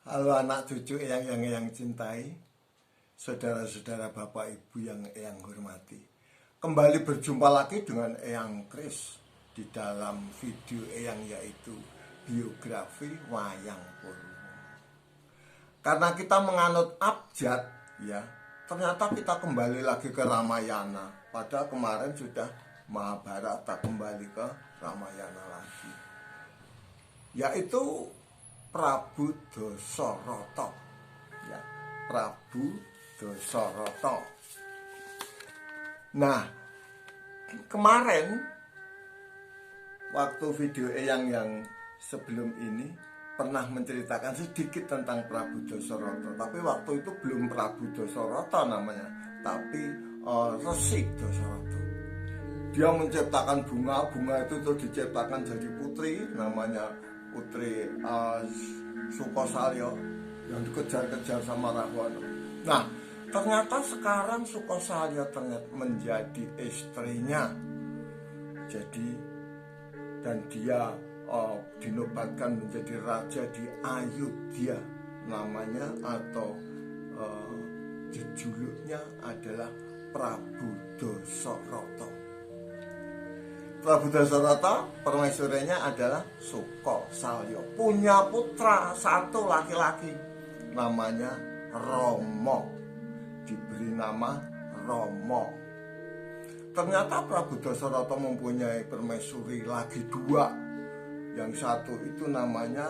Halo anak cucu yang cintai, saudara-saudara bapak ibu yang hormati. Kembali berjumpa lagi dengan Eyang Kris di dalam video Eyang, yaitu biografi Wayang Purwo. Karena kita menganut abjad, ya, ternyata kita kembali lagi ke Ramayana. Padahal kemarin sudah Mahabharata, kembali ke Ramayana lagi, yaitu Prabu Dasarata, ya, Prabu Dasarata. Nah, kemarin waktu video yang sebelum ini pernah menceritakan sedikit tentang Prabu Dasarata, tapi waktu itu belum Prabu Dasarata namanya, tapi Resi Dasarata. Dia menciptakan bunga itu terus diciptakan jadi putri, namanya Putri Sukosalya, yang dikejar-kejar sama Rahwana. Nah, ternyata sekarang Sukosalya ternyata menjadi istrinya. Jadi, dan dia dinobatkan menjadi raja di Ayodhya namanya, atau jejuluknya adalah Prabu Dasarata. Prabu Dasarata, permaisurinya adalah Sukosalya. Punya putra satu laki-laki, namanya Rama. Diberi nama Rama. Ternyata Prabu Dasarata mempunyai permaisuri lagi dua. Yang satu itu namanya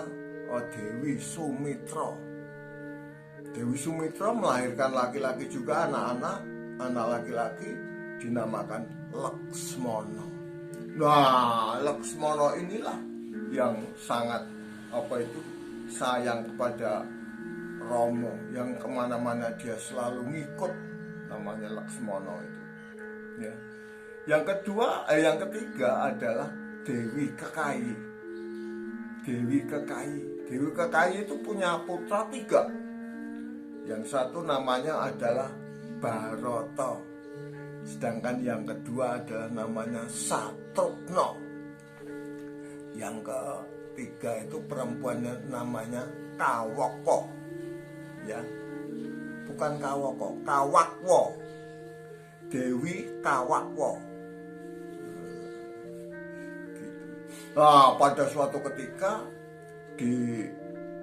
Dewi Sumitra. Dewi Sumitra melahirkan laki-laki juga, anak laki-laki dinamakan Laksmana. Nah, Laksmana inilah yang sangat sayang kepada Rama, yang kemana-mana dia selalu ngikut, namanya Laksmana itu. Ya. Yang ketiga adalah Dewi Kekayi. Dewi Kekayi itu punya putra 3. Yang satu namanya adalah Bharata. Sedangkan yang kedua adalah namanya Satrugna. Yang ketiga itu perempuannya namanya Kawako. Ya. Bukan Kawako, Kawakwo. Dewi Kawakwo. Nah, pada suatu ketika di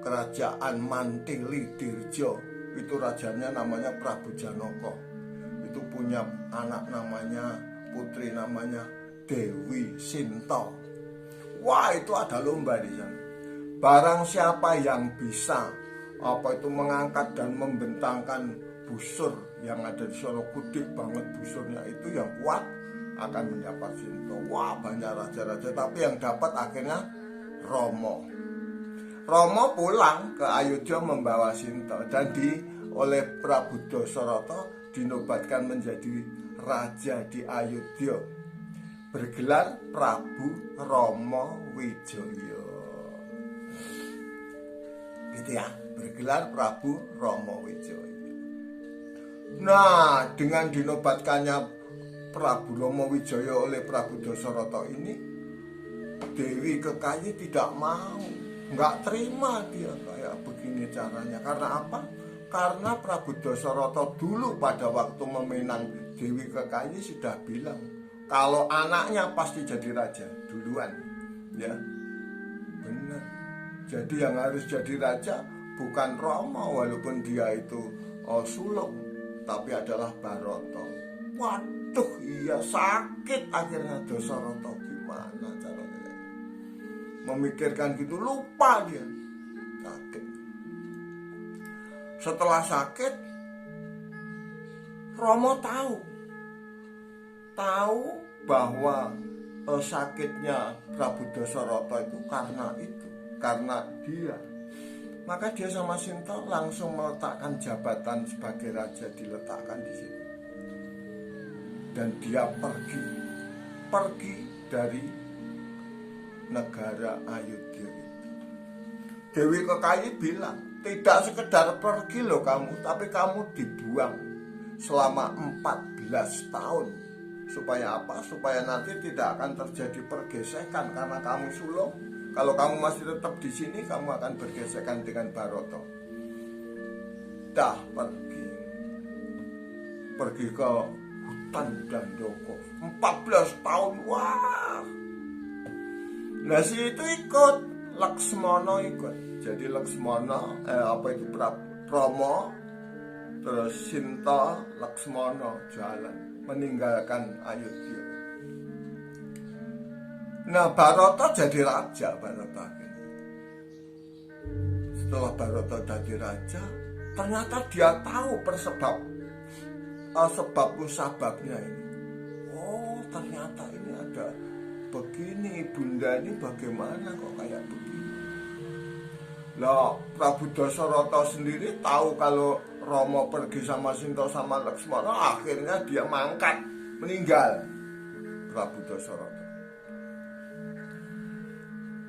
kerajaan Mantili Dirjo, itu rajanya namanya Prabu Janaka. Itu punya anak namanya, putri namanya Dewi Sinta. Wah, itu ada lomba di sana. Barang siapa yang bisa mengangkat dan membentangkan busur yang ada di sana, gede banget busurnya itu, yang kuat akan mendapat Sinta. Wah, banyak raja-raja, tapi yang dapat akhirnya Rama. Rama pulang ke Ayodhya membawa Sinta, dan oleh Prabu Dasarata dinobatkan menjadi raja di Ayodhya, bergelar Prabu Rama Wijaya. Gitu ya, bergelar Prabu Rama Wijaya. Nah, dengan dinobatkannya Prabu Rama Wijaya oleh Prabu Dasarata ini, Dewi Kekayi tidak mau, nggak terima dia kayak begini caranya. Karena apa? Karena Prabu Dasarata dulu pada waktu meminang Dewi Kekayi sudah bilang kalau anaknya pasti jadi raja duluan, ya. Benar. Jadi yang harus jadi raja bukan Rama, walaupun dia itu sulung, tapi adalah Bharata. Waduh, iya, sakit akhirnya Dasarata. Gimana caranya? Memikirkan gitu, lupa dia. Sakit. Setelah sakit, Rama tahu bahwa sakitnya Prabu Dasarata itu karena dia. Maka dia sama Sinta langsung meletakkan jabatan sebagai raja, diletakkan di situ. Dan dia pergi dari negara Ayodhya itu. Dewi Kekayi bilang, tidak sekedar pergi loh kamu, tapi kamu dibuang selama 14 tahun. Supaya apa? Supaya nanti tidak akan terjadi pergesekan karena kamu sulung. Kalau kamu masih tetap di sini, kamu akan bergesekan dengan Bharata. dah pergi ke hutan Dandoko 14 tahun. Wah, nah si itu ikut, Laksmana ikut. Jadi Laksmana Rama, terus Sinta, Laksmana jalan meninggalkan Ayodhya. Nah Bharata jadi raja. Setelah Bharata jadi raja, ternyata dia tahu sebab musababnya ini. Oh, ternyata ini ada begini, bunda ini bagaimana kok kayak begini. Lah Prabu Dasarata sendiri tahu kalau Rama pergi sama Sinta sama Laksmana, akhirnya dia mangkat, meninggal Prabu Dasarata.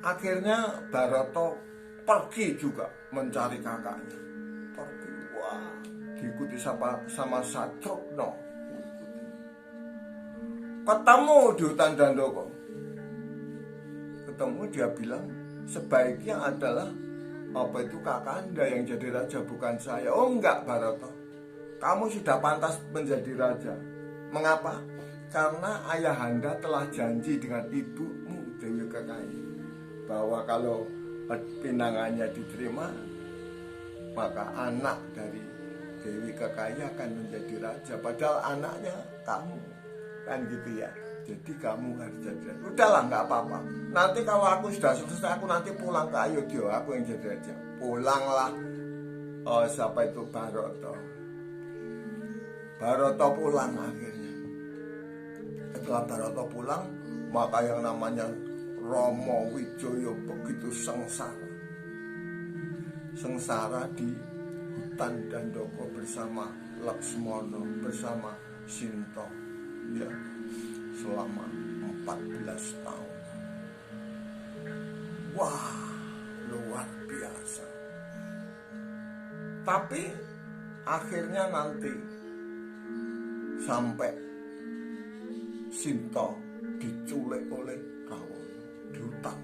Akhirnya Bharata pergi juga mencari kakaknya. Pergi, wah, diikuti sama Satrugna. Ketemu di hutan Dandoko. Ketemu, dia bilang sebaiknya adalah Kakanda yang jadi raja, bukan saya. Oh enggak Bharata, kamu sudah pantas menjadi raja. Mengapa? Karena ayahanda telah janji dengan ibumu Dewi Kekayi bahwa kalau pinangannya diterima, maka anak dari Dewi Kekayi akan menjadi raja. Padahal anaknya kamu, kan gitu ya. Jadi kamu harus jadi raja. Udahlah, nggak apa-apa. Nanti kalau aku sudah selesai, aku nanti pulang ke Ayodhya, aku yang jadi raja. Pulanglah siapa itu Bharata. Bharata pulang akhirnya. Setelah Bharata pulang, maka yang namanya Rama Wijaya begitu sengsara di hutan Dandoko bersama Laksmana, bersama Sinta, ya, selama 14 tahun. Wah, luar biasa. Tapi akhirnya nanti sampai Sinta diculik oleh Rawana di hutan.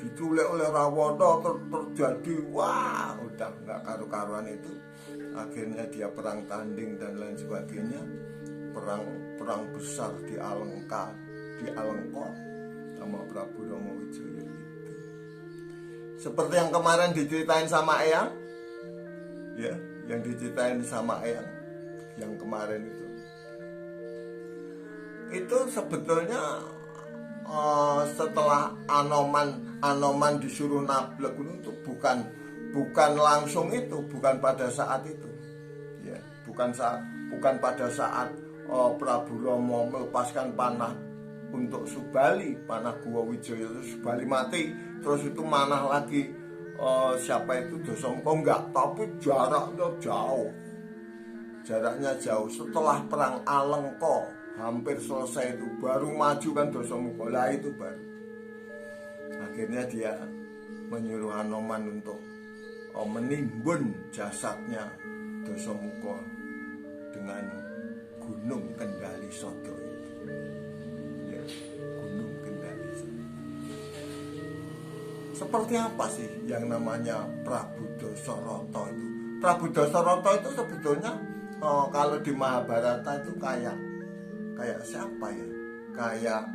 Diculik oleh Rawana, terjadi, wah, udah nggak karu-karuan itu. Akhirnya dia perang tanding dan lain sebagainya. Perang besar di Alengka sama Prabu Rama Wijaya itu. Seperti yang kemarin diceritain sama Eyang, ya, yang diceritain sama Eyang yang kemarin itu sebetulnya setelah Anoman disuruh nablek itu bukan langsung itu, bukan pada saat itu, ya, bukan pada saat Prabu Rama melepaskan panah untuk Subali, panah Guwa Wijaya itu Subali mati, terus itu manah lagi siapa itu Dasamuka, enggak, tapi jaraknya jauh. Setelah perang Alengka hampir selesai itu baru maju kan Dasamuka, lah itu baru akhirnya dia menyuruh Anoman untuk menimbun jasadnya Dasamuka dengan Gunung Kendali Sada itu, ya, Gunung Kendali Sada. Seperti apa sih yang namanya Prabu Dasarata itu? Prabu Dasarata itu sebetulnya kalau di Mahabharata itu kayak siapa ya? Kayak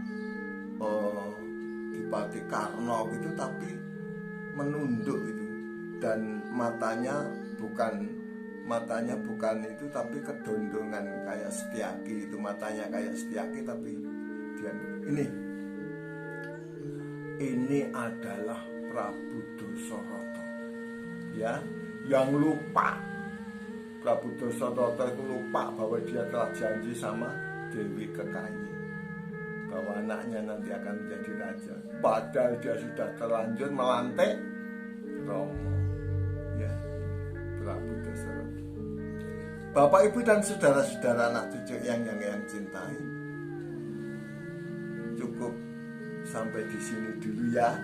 Dipati Karna gitu, tapi menunduk itu, dan matanya bukan itu, tapi kedondongan kayak Setyaki itu, matanya kayak Setyaki, tapi dia ini adalah Prabu Dasarata, ya, yang lupa. Prabu Dasarata itu lupa bahwa dia telah janji sama Dewi Kekayi bahwa anaknya nanti akan menjadi raja, padahal dia sudah terlanjur melantik Rama, ya, Prabu Dasarata. Bapak, Ibu, dan saudara-saudara anak cucu yang cintai, cukup sampai di sini dulu ya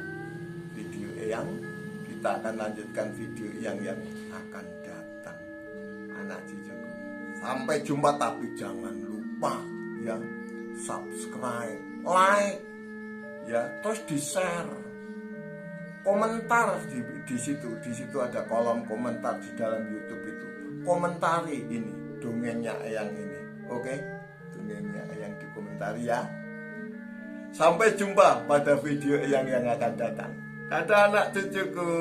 video Eyang. Kita akan lanjutkan video yang akan datang, anak cucuku. Sampai jumpa, tapi jangan lupa ya subscribe, like, ya, terus di share, komentar di situ ada kolom komentar di dalam YouTube itu. komentari ini dongengnya Eyang ini. Oke, dongengnya Eyang dikomentari ya. Sampai jumpa pada video Eyang yang akan datang. Dadah anak cucuku.